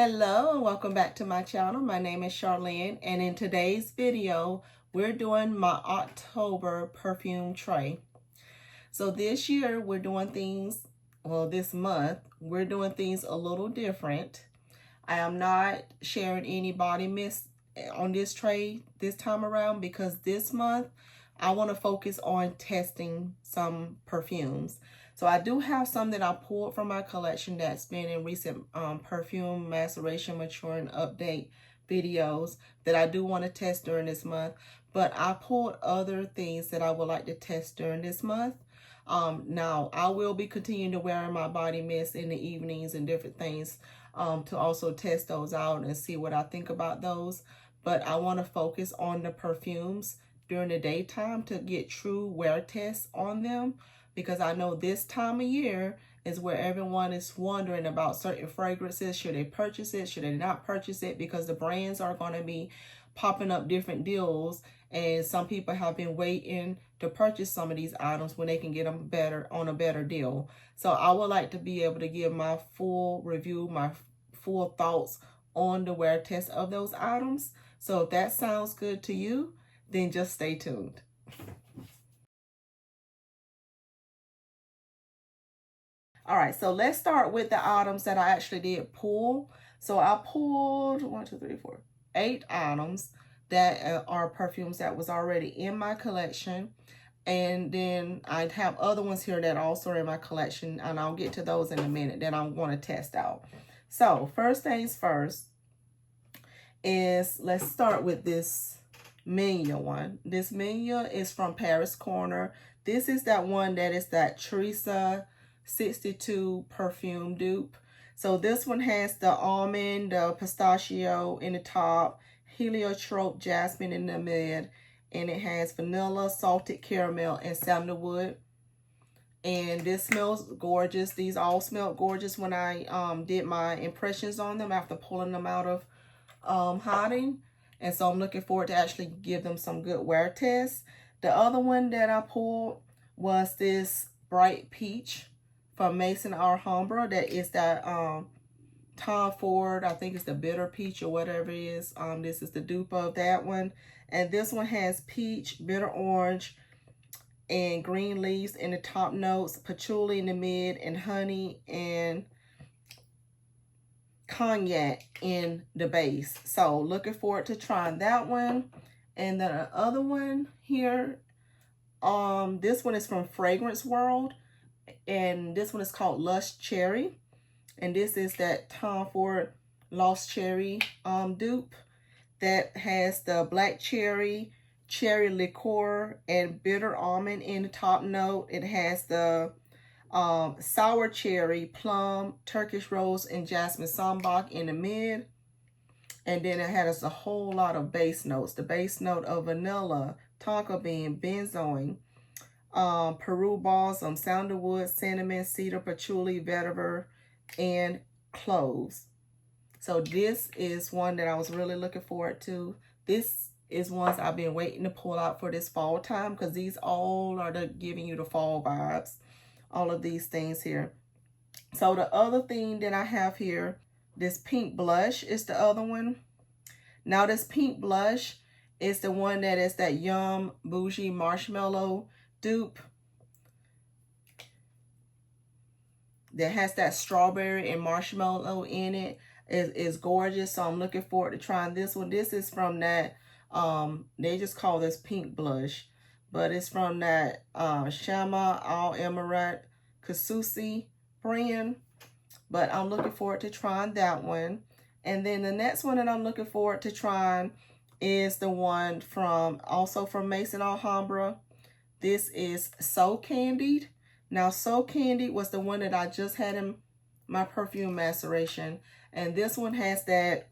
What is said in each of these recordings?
Hello and welcome back to my channel. My name is Charlene, and in today's video we're doing my October perfume tray. So this year we're doing things, well this month we're doing things a little different. I am not sharing any body mist on this tray this time around because this month I want to focus on testing some perfumes. So I do have some that I pulled from my collection that's been in recent perfume maceration, maturing, update videos that I do want to test during this month. But I pulled other things that I would like to test during this month. Now, I will be continuing to wear my body mist in the evenings and different things to also test those out and see what I think about those. But I want to focus on the perfumes during the daytime to get true wear tests on them, because I know this time of year is where everyone is wondering about certain fragrances. Should they purchase it? Should they not purchase it? Because the brands are going to be popping up different deals, and some people have been waiting to purchase some of these items when they can get them on a better deal. So I would like to be able to give my full review, my full thoughts on the wear test of those items. So if that sounds good to you, then just stay tuned. All right, so let's start with the items that I actually did pull. So I pulled 8 items that are perfumes that was already in my collection. And then I have other ones here that also are in my collection, and I'll get to those in a minute that I'm going to test out. So first things first is, let's start with this Minya one. This Minya is from Paris Corner. This is that one that is that Teresa 62 perfume dupe. So this one has the almond, the pistachio in the top, heliotrope jasmine in the mid, and it has vanilla, salted caramel, and sandalwood. And this smells gorgeous. These all smelled gorgeous when I did my impressions on them after pulling them out of hiding. And so I'm looking forward to actually give them some good wear tests. The other one that I pulled was this Bright Peach from Maison Alhambra. That is that Tom Ford, I think it's the Bitter Peach or whatever it is. This is the dupe of that one. And this one has peach, bitter orange, and green leaves in the top notes, patchouli in the mid, and honey and cognac in the base. So looking forward to trying that one. And the other one here, this one is from Fragrance World, and this one is called Lush Cherry, and this is that Tom Ford Lost Cherry dupe that has the black cherry, cherry liqueur, and bitter almond in the top note. It has the sour cherry, plum, Turkish rose, and jasmine sambac in the mid. And then it has a whole lot of base notes. The base note of vanilla, tonka bean, benzoin, Peru balsam, sandalwood, cinnamon, cedar, patchouli, vetiver, and cloves. So this is one that I was really looking forward to. This is ones I've been waiting to pull out for this fall time, because these all are giving you the fall vibes. All of these things here. So the other thing that I have here, this pink blush is the other one. Now this pink blush is the one that is that Yum Bougie Marshmallow dupe that has that strawberry and marshmallow in it. Is gorgeous. So I'm looking forward to trying this one. This is from that they just call this pink blush, but it's from that Shama Al Emirat Kasusi brand. But I'm looking forward to trying that one. And then the next one that I'm looking forward to trying is the one also from Maison Alhambra. This is So Candied. Now, So Candied was the one that I just had in my perfume maceration. And this one has that,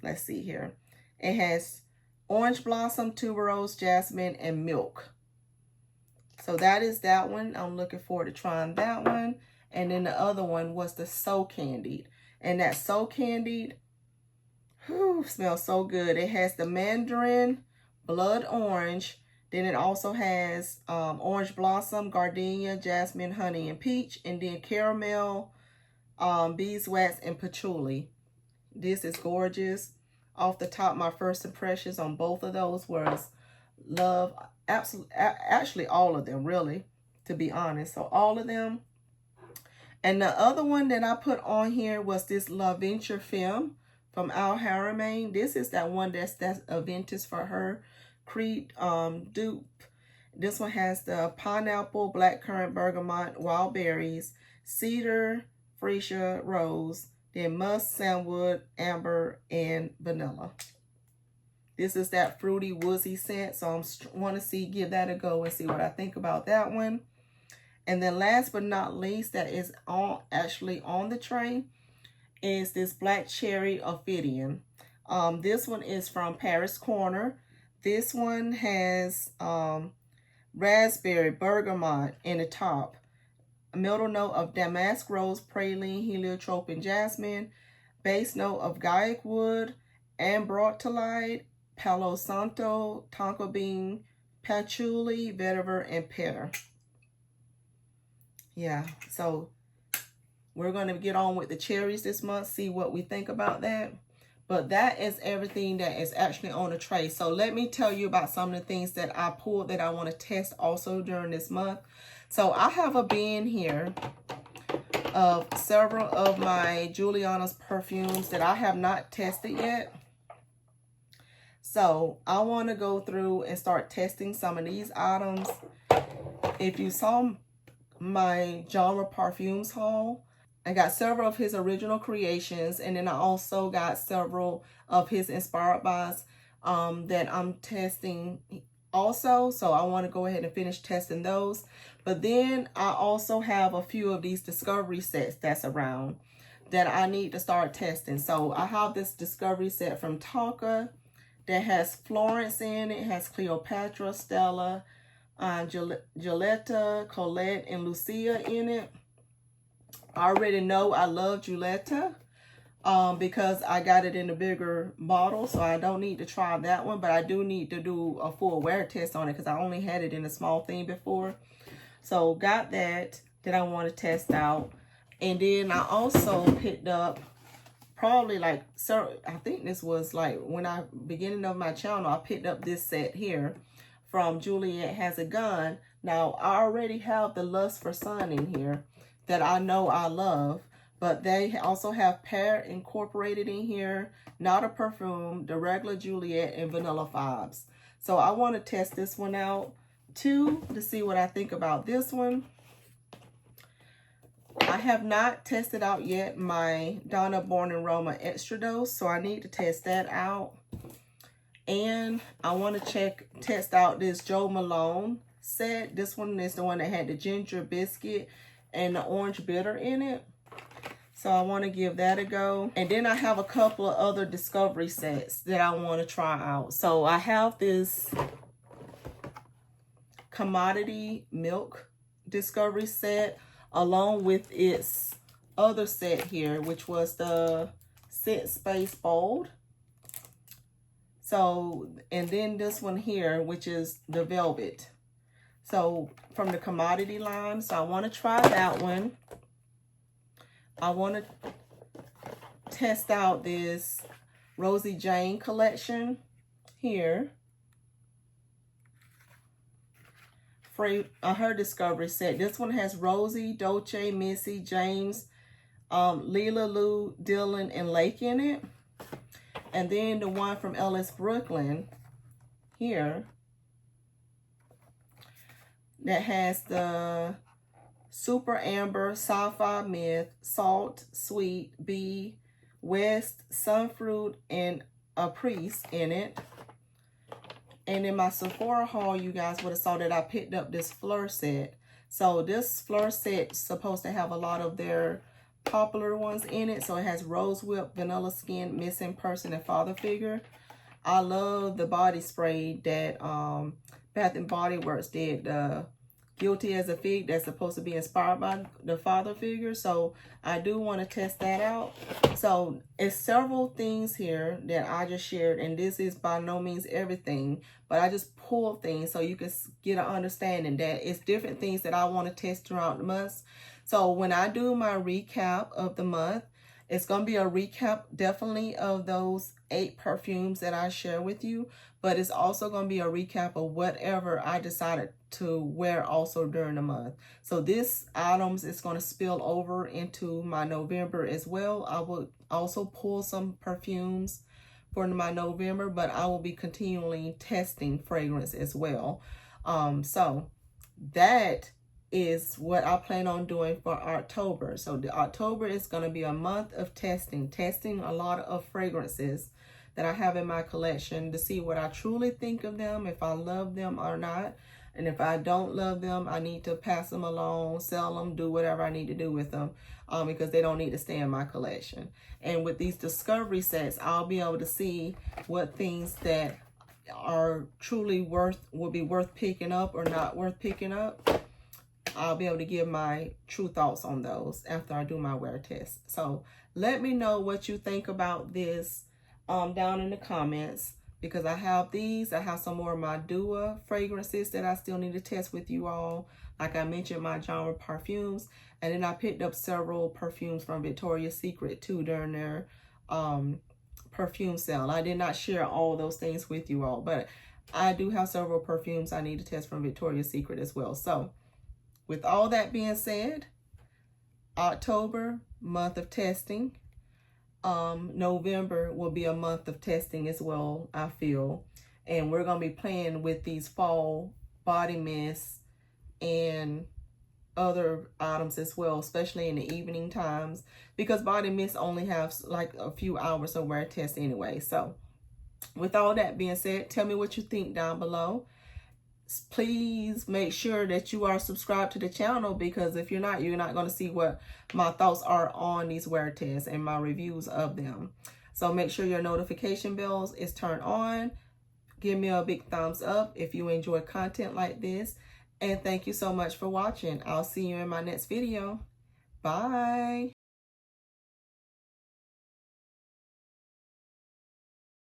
let's see here. It has orange blossom, tuberose, jasmine, and milk. So that is that one. I'm looking forward to trying that one. And then the other one was the So Candied. And that So Candied, whew, smells so good. It has the mandarin, blood orange. Then it also has orange blossom, gardenia, jasmine, honey, and peach. And then caramel, beeswax, and patchouli. This is gorgeous. Off the top, my first impressions on both of those was love. Absolutely, actually all of them, really, to be honest. So all of them. And the other one that I put on here was this La Venture Film from Al Haramain. This is that one that's a vintage for her Creed dupe. This one has the pineapple, blackcurrant, bergamot, wild berries, cedar, freesia, rose, then musk, sandalwood, amber, and vanilla. This is that fruity, woodsy scent, so I want to give that a go and see what I think about that one. And then last but not least, that is actually on the tray, is this Black Cherry Ophidian. This one is from Paris Corner. This one has raspberry, bergamot in the top, a middle note of damask rose, praline, heliotrope, and jasmine, base note of gaiac wood, ambrotolite, palo santo, tonka bean, patchouli, vetiver, and pear. Yeah, so we're going to get on with the cherries this month, see what we think about that. But that is everything that is actually on the tray. So let me tell you about some of the things that I pulled that I want to test also during this month. So I have a bin here of several of my Juliana's perfumes that I have not tested yet. So I want to go through and start testing some of these items. If you saw my genre perfumes haul, I got several of his original creations, and then I also got several of his inspired buys that I'm testing also. So I want to go ahead and finish testing those. But then I also have a few of these discovery sets that's around that I need to start testing. So I have this discovery set from Tonka that has Florence in it, has Cleopatra, Stella, Giulietta, Colette, and Lucia in it. I already know I love Giulietta because I got it in a bigger bottle, so I don't need to try that one, but I do need to do a full wear test on it because I only had it in a small thing before. So got that I want to test out. And then I also picked up probably like, I think this was like when I beginning of my channel, I picked up this set here from Juliet Has a Gun. Now I already have the Lust for Sun in here that I know I love, but they also have pear incorporated in here, Not a Perfume, the regular Juliet, and Vanilla Vibes. So I want to test this one out too to see what I think about this one. I have not tested out yet my Donna Born and Roma Extra Dose, so I need to test that out. And I want to test out this Joe Malone set. This one is the one that had the ginger biscuit and the orange bitter in it. So I want to give that a go. And then I have a couple of other discovery sets that I want to try out. So I have this Commodity Milk discovery set along with its other set here, which was the Scent Space Bold. So, and then this one here, which is the Velvet. So from the Commodity line. So I want to try that one. I want to test out this Rosie Jane collection here. For her discovery set. This one has Rosie, Dolce, Missy, James, Leela, Lou, Dylan, and Lake in it. And then the one from Ellis Brooklyn here that has the Super Amber, Sapphire Myth, Salt, Sweet, Bee, West, Sunfruit, and a Priest in it. And in my Sephora haul, you guys would have saw that I picked up this Fleur set. So this Fleur set is supposed to have a lot of their popular ones in it. So it has Rose Whip, Vanilla Skin, Missing Person, and Father Figure. I love the body spray that Bath and Body Works did. Guilty as a Fig, that's supposed to be inspired by the Father Figure. So I do want to test that out. So it's several things here that I just shared, and this is by no means everything, but I just pulled things so you can get an understanding that it's different things that I want to test throughout the month. So when I do my recap of the month, It's going to be a recap definitely of those 8 perfumes that I share with you, but it's also going to be a recap of whatever I decided to wear also during the month. So this items is going to spill over into my November as well. I will also pull some perfumes for my November, but I will be continually testing fragrance as well. So that is what I plan on doing for October. So the October is going to be a month of testing a lot of fragrances that I have in my collection to see what I truly think of them, if I love them or not. And if I don't love them, I need to pass them along, sell them, do whatever I need to do with them, because they don't need to stay in my collection. And with these discovery sets, I'll be able to see what things that are truly will be worth picking up or not worth picking up. I'll be able to give my true thoughts on those after I do my wear test. So let me know what you think about this down in the comments, because I have these. I have some more of my Dua fragrances that I still need to test with you all. Like I mentioned, my genre perfumes. And then I picked up several perfumes from Victoria's Secret too during their perfume sale. I did not share all those things with you all, but I do have several perfumes I need to test from Victoria's Secret as well. So with all that being said, October, month of testing. November will be a month of testing as well, I feel. And we're going to be playing with these fall body mists and other items as well, especially in the evening times, because body mist only have like a few hours of wear test anyway. So with all that being said, tell me what you think down below. Please make sure that you are subscribed to the channel, because if you're not going to see what my thoughts are on these wear tests and my reviews of them. So make sure your notification bells is turned on. Give me a big thumbs up if you enjoy content like this. And thank you so much for watching. I'll see you in my next video. Bye.